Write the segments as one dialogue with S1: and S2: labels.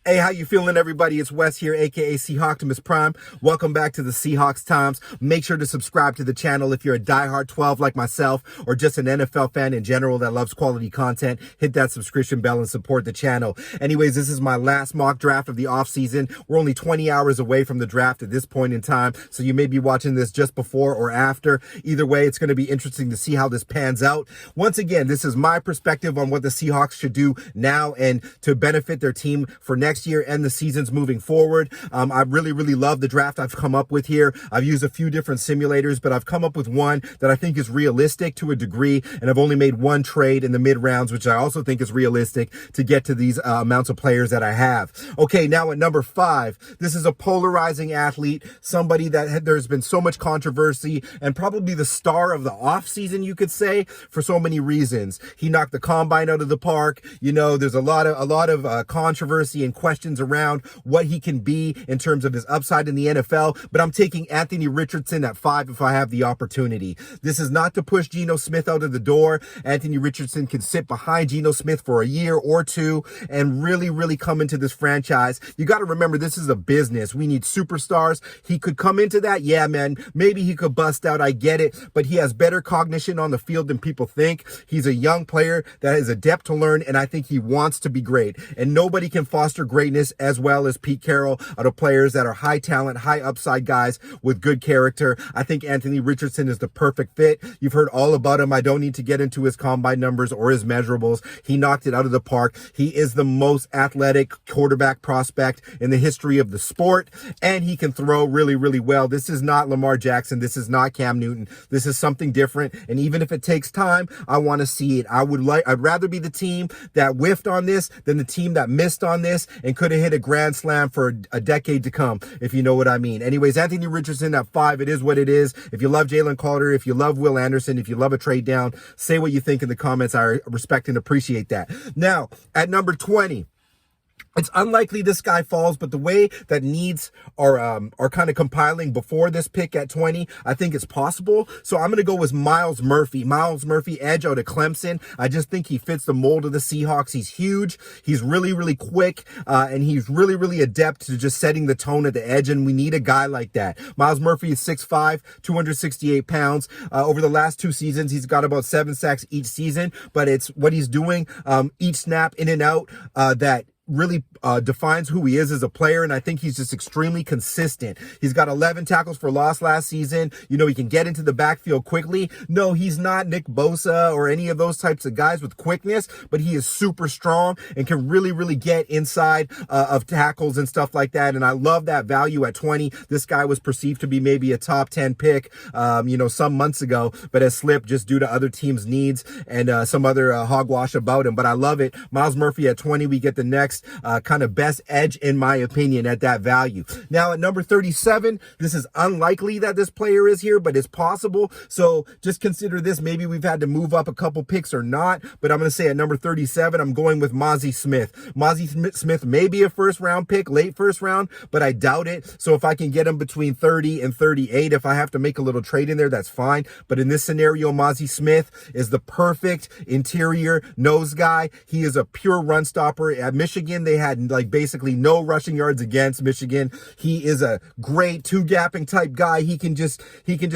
S1: Hey, how you feeling, everybody? It's Wes here, aka Seahawks Prime. Welcome back to the Seahawks Times. Make sure to subscribe to the channel if you're a diehard 12 like myself, or just an NFL fan in general that loves quality content. Hit that subscription bell and support the channel. Anyways, this is my last mock draft of the offseason. We're only 20 hours away from the draft at this point in time, so you may be watching this just before or after. Either way, it's going to be interesting to see how this pans out. Once again, this is my perspective on what the Seahawks should do now and to benefit their team for next year and the seasons moving forward. I really love the draft I've come up with here. I've used a few different simulators, but I've come up with one that I think is realistic to a degree, and I've only made one trade in the mid rounds, which I also think is realistic to get to these amounts of players that I have. Okay, now at number 5, this is a polarizing athlete, somebody that there's been so much controversy, and probably the star of the offseason, you could say, for so many reasons. He knocked the combine out of the park. You know, there's a lot of controversy and questions around what he can be in terms of his upside in the NFL, but I'm taking Anthony Richardson at 5 if I have the opportunity. This is not to push Geno Smith out of the door. Anthony Richardson can sit behind Geno Smith for a year or two and really come into this franchise. You got to remember, this is a business. We need superstars. He could come into that. Yeah, man, maybe he could bust out. I get it, but he has better cognition on the field than people think. He's a young player that is adept to learn, and I think he wants to be great. And nobody can foster greatness as well as Pete Carroll out of players that are high talent, high upside guys with good character. I think Anthony Richardson is the perfect fit. You've heard all about him. I don't need to get into his combine numbers or his measurables. He knocked it out of the park. He is the most athletic quarterback prospect in the history of the sport, and he can throw really well. This is not Lamar Jackson. This is not Cam Newton. This is something different, and even if it takes time, I want to see it. I'd rather be the team that whiffed on this than the team that missed on this and could have hit a grand slam for a decade to come, if you know what I mean. Anyways, Anthony Richardson at 5, it is what it is. If you love Jalen Carter, if you love Will Anderson, if you love a trade down, say what you think in the comments. I respect and appreciate that. Now, at number 20, it's unlikely this guy falls, but the way that needs are kind of compiling before this pick at 20, I think it's possible. So I'm going to go with Myles Murphy. Myles Murphy, edge out of Clemson. I just think he fits the mold of the Seahawks. He's huge. He's really quick, and he's really adept to just setting the tone at the edge, and we need a guy like that. Myles Murphy is 6'5", 268 pounds. Over the last 2 seasons, he's got about 7 sacks each season, but it's what he's doing each snap in and out that really defines who he is as a player, and I think he's just extremely consistent. He's got 11 tackles for loss last season. You know, he can get into the backfield quickly. No, he's not Nick Bosa or any of those types of guys with quickness, but he is super strong and can really get inside of tackles and stuff like that, and I love that value at 20. This guy was perceived to be maybe a top 10 pick, you know, some months ago, but has slipped just due to other teams' needs and some other hogwash about him, but I love it. Myles Murphy at 20, we get the next kind of best edge, in my opinion, at that value. Now, at number 37, this is unlikely that this player is here, but it's possible. So just consider this. Maybe we've had to move up a couple picks or not, but I'm going to say at number 37, I'm going with Mazi Smith. Mazi Smith may be a first-round pick, late first round, but I doubt it. So if I can get him between 30 and 38, if I have to make a little trade in there, that's fine. But in this scenario, Mazi Smith is the perfect interior nose guy. He is a pure run stopper. At Michigan, they had like basically no rushing yards against Michigan. He is a great two-gapping type guy. He can just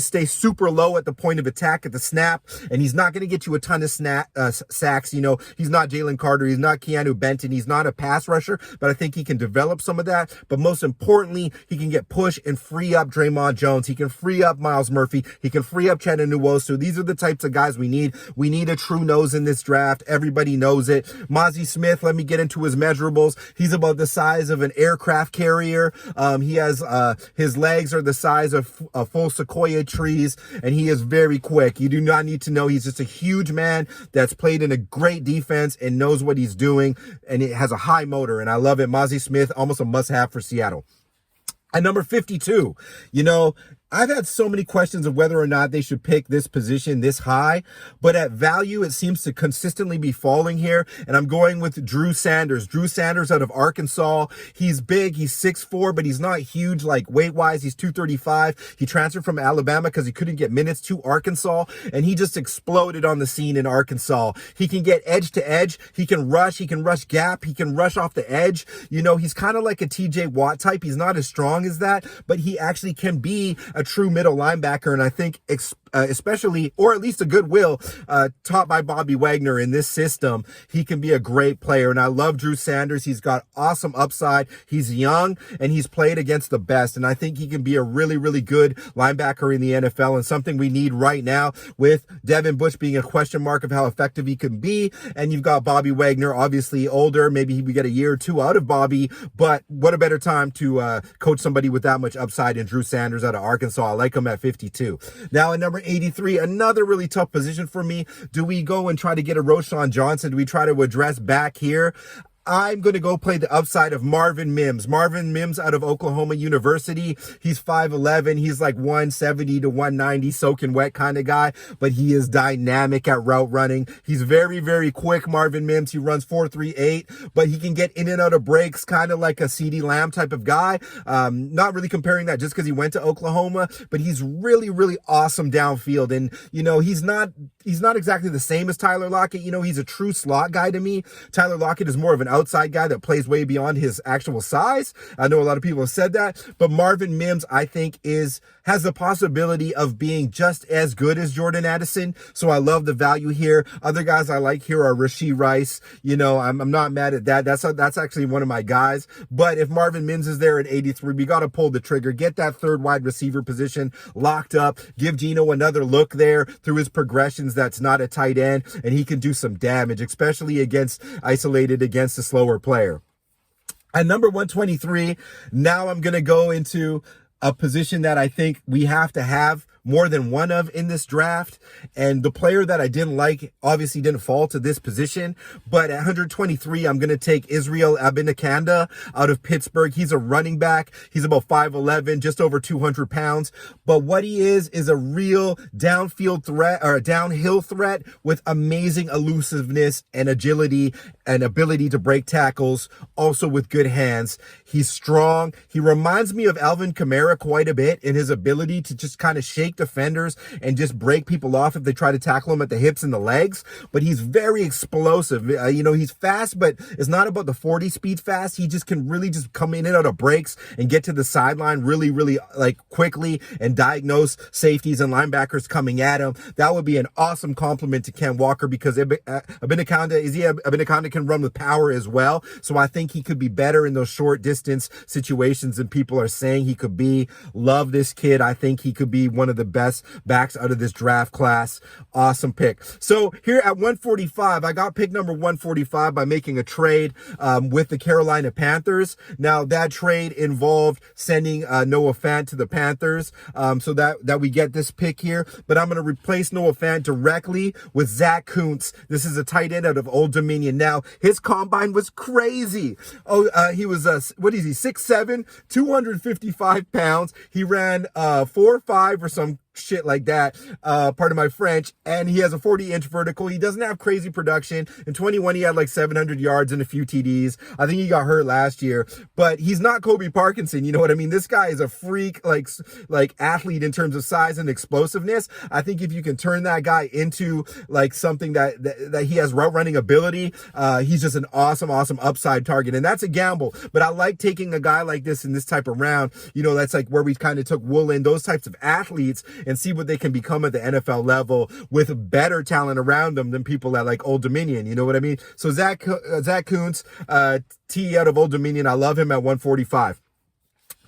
S1: stay super low at the point of attack at the snap, and he's not going to get you a ton of sacks. You know, he's not Jalen Carter. He's not Keanu Benton. He's not a pass rusher, but I think he can develop some of that. But most importantly, he can get push and free up Draymond Jones. He can free up Myles Murphy. He can free up Chetna Nwosu. These are the types of guys we need. We need a true nose in this draft. Everybody knows it. Mazi Smith, let me get into his measurables. He's about the size of an aircraft carrier. He has his legs are the size of full sequoia trees, and he is very quick. You do not need to know. He's just a huge man that's played in a great defense and knows what he's doing, and it has a high motor, and I love it. Mazi Smith, almost a must-have for Seattle. At number 52, you know, I've had so many questions of whether or not they should pick this position this high, but at value, it seems to consistently be falling here. And I'm going with Drew Sanders. Drew Sanders out of Arkansas. He's big. He's 6'4", but he's not huge like weight-wise. He's 235. He transferred from Alabama because he couldn't get minutes to Arkansas, and he just exploded on the scene in Arkansas. He can get edge to edge. He can rush gap. He can rush off the edge. You know, he's kind of like a TJ Watt type. He's not as strong as that, but he actually can be a true middle linebacker, and I think especially, or at least a goodwill, taught by Bobby Wagner in this system, he can be a great player. And I love Drew Sanders. He's got awesome upside. He's young and he's played against the best. And I think he can be a really, really good linebacker in the NFL, and something we need right now with Devin Bush being a question mark of how effective he can be. And you've got Bobby Wagner, obviously older. Maybe we get a year or two out of Bobby, but what a better time to coach somebody with that much upside in Drew Sanders out of Arkansas. I like him at 52. Now at number 83, another really tough position for me. Do we go and try to get a Roschon Johnson? Do we try to address back here? I'm going to go play the upside of Marvin Mims. Marvin Mims out of Oklahoma University. He's 5'11". He's like 170 to 190, soaking wet kind of guy, but he is dynamic at route running. He's very, very quick, Marvin Mims. He runs 4.38, but he can get in and out of breaks, kind of like a CeeDee Lamb type of guy. Not really comparing that just because he went to Oklahoma, but he's really, really awesome downfield. And, you know, he's not exactly the same as Tyler Lockett. You know, he's a true slot guy to me. Tyler Lockett is more of an outside guy that plays way beyond his actual size. I know a lot of people have said that, but Marvin Mims, I think, has the possibility of being just as good as Jordan Addison. So I love the value here. Other guys I like here are Rashee Rice. You know, I'm not mad at that. That's actually one of my guys. But if Marvin Mims is there at 83, we got to pull the trigger, get that third wide receiver position locked up, give Geno another look there through his progressions. That's not a tight end, and he can do some damage, especially isolated against a slower player. At number 123, now I'm going to go into a position that I think we have to have more than one of in this draft. And the player that I didn't like obviously didn't fall to this position. But at 123, I'm going to take Israel Abanikanda out of Pittsburgh. He's a running back. He's about 5'11", just over 200 pounds. But what he is a real downfield threat, or a downhill threat, with amazing elusiveness and agility and ability to break tackles, also with good hands. He's strong. He reminds me of Alvin Kamara quite a bit in his ability to just kind of shake defenders and just break people off if they try to tackle him at the hips and the legs. But he's very explosive. You know, he's fast, but it's not about the 40 speed fast. He just can really just come in and out of breaks and get to the sideline really, really like quickly and diagnose safeties and linebackers coming at him. That would be an awesome compliment to Ken Walker, because Abanikanda can run with power as well. So I think he could be better in those short distance situations than people are saying he could be. Love this kid. I think he could be one of the best backs out of this draft class. Awesome pick. So here at 145, I got pick number 145 by making a trade with the Carolina Panthers. Now that trade involved sending Noah Fant to the Panthers, so that we get this pick here. But I'm going to replace Noah Fant directly with Zach Kuntz. This is a tight end out of Old Dominion. Now his combine was crazy. He was 6'7", 255 pounds. He ran 4.5 or some shit like that, pardon my French, and he has a 40-inch vertical. He doesn't have crazy production. In 21, he had like 700 yards and a few TDs. I think he got hurt last year, but he's not Kobe Parkinson. You know what I mean? This guy is a freak, like athlete in terms of size and explosiveness. I think if you can turn that guy into like something that he has route running ability, he's just an awesome upside target. And that's a gamble, but I like taking a guy like this in this type of round. You know, that's like where we kind of took Woolen, those types of athletes, and see what they can become at the NFL level with better talent around them than people at like Old Dominion. You know what I mean? So Zach Kuntz, T out of Old Dominion. I love him at 145.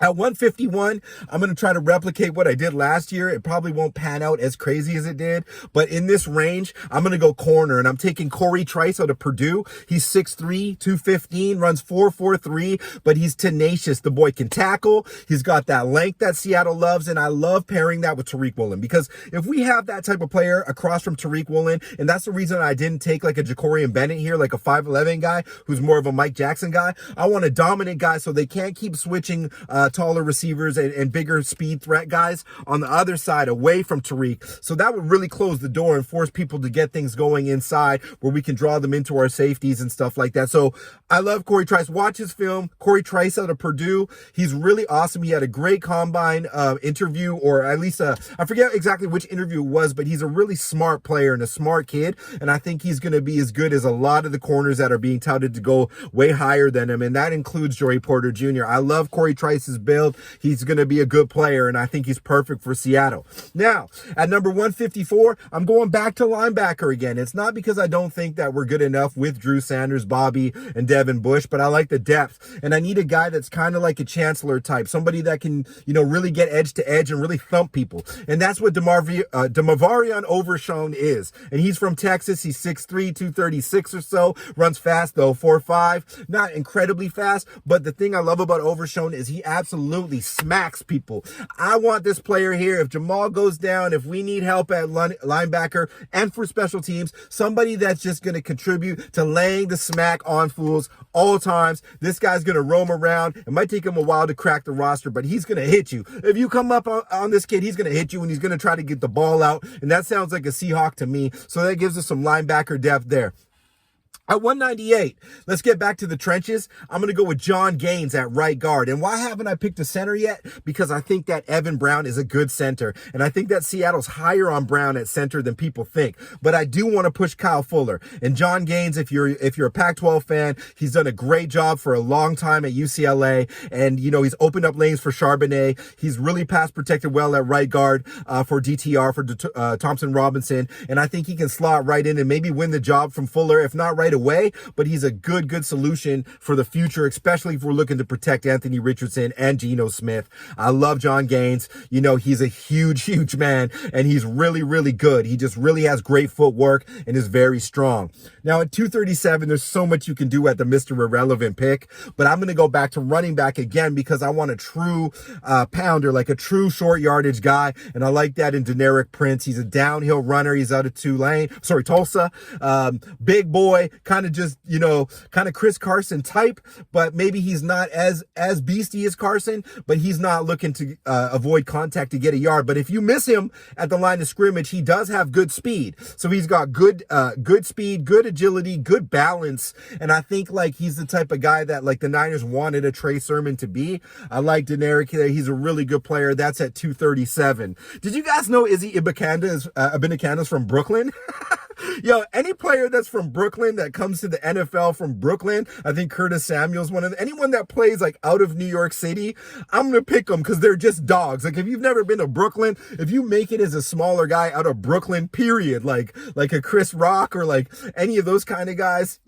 S1: At 151, I'm going to try to replicate what I did last year. It probably won't pan out as crazy as it did, but in this range, I'm going to go corner, and I'm taking Corey Trice out of Purdue. He's 6'3", 215, runs 4.43, but he's tenacious. The boy can tackle. He's got that length that Seattle loves, and I love pairing that with Tariq Woolen, because if we have that type of player across from Tariq Woolen, and that's the reason I didn't take like a Jacorian Bennett here, like a 5'11 guy who's more of a Mike Jackson guy. I want a dominant guy so they can't keep switching taller receivers and bigger speed threat guys on the other side away from Tariq. So that would really close the door and force people to get things going inside where we can draw them into our safeties and stuff like that. So I love Corey Trice. Watch his film. Corey Trice out of Purdue. He's really awesome. He had a great combine interview, or at least I forget exactly which interview it was, but he's a really smart player and a smart kid. And I think he's going to be as good as a lot of the corners that are being touted to go way higher than him. And that includes Joey Porter Jr. I love Corey Trice's build. He's going to be a good player, and I think he's perfect for Seattle. Now, at number 154, I'm going back to linebacker again. It's not because I don't think that we're good enough with Drew Sanders, Bobby, and Devin Bush, but I like the depth. And I need a guy that's kind of like a Chancellor type, somebody that can, really get edge to edge and really thump people. And that's what Demario Overshone is. And he's from Texas. He's 6'3", 236 or so. Runs fast, though, 4'5". Not incredibly fast, but the thing I love about Overshone is he absolutely smacks people. I want this player here. If Jamal goes down, if we need help at linebacker and for special teams, somebody that's just going to contribute to laying the smack on fools all times. This guy's going to roam around. It might take him a while to crack the roster, but he's going to hit you. If you come up on this kid, he's going to hit you, and he's going to try to get the ball out, and that sounds like a Seahawk to me. So that gives us some linebacker depth there. At 198, let's get back to the trenches. I'm going to go with John Gaines at right guard. And why haven't I picked a center yet? Because I think that Evan Brown is a good center. And I think that Seattle's higher on Brown at center than people think. But I do want to push Kyle Fuller. And John Gaines, if you're a Pac-12 fan, he's done a great job for a long time at UCLA. And, he's opened up lanes for Charbonnet. He's really pass protected well at right guard for DTR, for Thompson Robinson. And I think he can slot right in and maybe win the job from Fuller, if not right away, but he's a good solution for the future, especially if we're looking to protect Anthony Richardson and Geno Smith. I love John Gaines. He's a huge man, and he's really good. He just really has great footwork and is very strong. Now at 237, there's so much you can do at the Mr. Irrelevant pick, but I'm going to go back to running back again because I want a true pounder, like a true short yardage guy, and I like that in Deneric Prince. He's a downhill runner. He's out of Tulsa. Big boy, kind of just kind of Chris Carson type, but maybe he's not as beastie as Carson, but he's not looking to avoid contact to get a yard. But if you miss him at the line of scrimmage, he does have good speed. So he's got good speed, good agility, good balance. And I think he's the type of guy that the Niners wanted a Trey Sermon to be. I like Deneric there. He's a really good player. That's at 237. Did you guys know Izzy Ibikanda is from Brooklyn? Yo, any player that's from Brooklyn that comes to the NFL from Brooklyn, I think Curtis Samuel's one of them. Anyone that plays out of New York City, I'm going to pick them because they're just dogs. If you've never been to Brooklyn, if you make it as a smaller guy out of Brooklyn, period, like a Chris Rock or any of those kind of guys,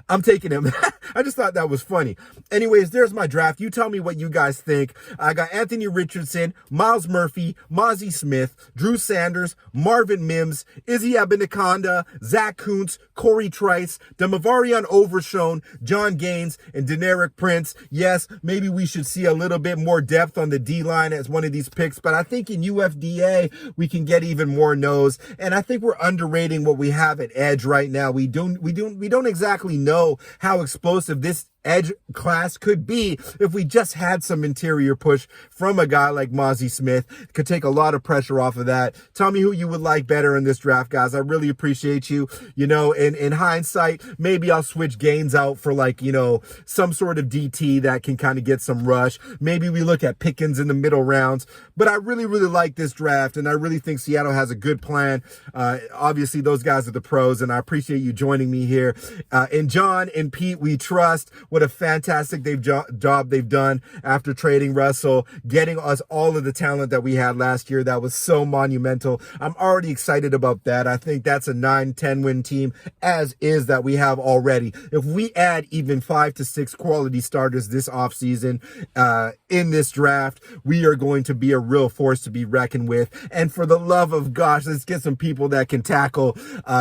S1: I'm taking him. I just thought that was funny. Anyways, there's my draft. You tell me what you guys think. I got Anthony Richardson, Myles Murphy, Mazi Smith, Drew Sanders, Marvin Mims, Izzy Abinakanda, Zach Coons, Corey Trice, Demario Overshone, John Gaines, and Deneric Prince. Yes, maybe we should see a little bit more depth on the D-line as one of these picks, but I think in UFDA, we can get even more nose, and I think we're underrating what we have at edge right now. We don't exactly know how explosive this edge class could be if we just had some interior push from a guy like Mazi Smith. Could take a lot of pressure off of that. Tell me who you would like better in this draft, guys. I really appreciate you. In hindsight, maybe I'll switch Gaines out for some sort of DT that can kind of get some rush. Maybe we look at Pickens in the middle rounds, but I really like this draft, and I really think Seattle has a good plan. Obviously those guys are the pros, and I appreciate you joining me here. And John and Pete, we trust. What a fantastic job they've done after trading Russell, getting us all of the talent that we had last year. That was so monumental. I'm already excited about that. I think that's a 9-10 win team as is that we have already. If we add even 5 to 6 quality starters this offseason in this draft, we are going to be a real force to be reckoned with. And for the love of gosh, let's get some people that can tackle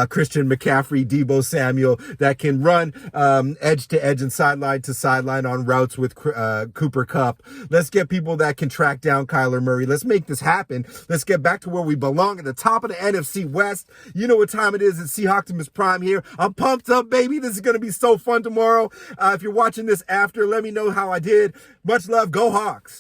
S1: Christian McCaffrey, Deebo Samuel, that can run edge to edge and sideline to sideline on routes with Cooper Kupp. Let's get people that can track down Kyler Murray. Let's make this happen. Let's get back to where we belong at the top of the NFC West. You know what time it is. It's Seahawks Prime here. I'm pumped up, baby. This is going to be so fun tomorrow. If you're watching this after, let me know how I did. Much love. Go Hawks.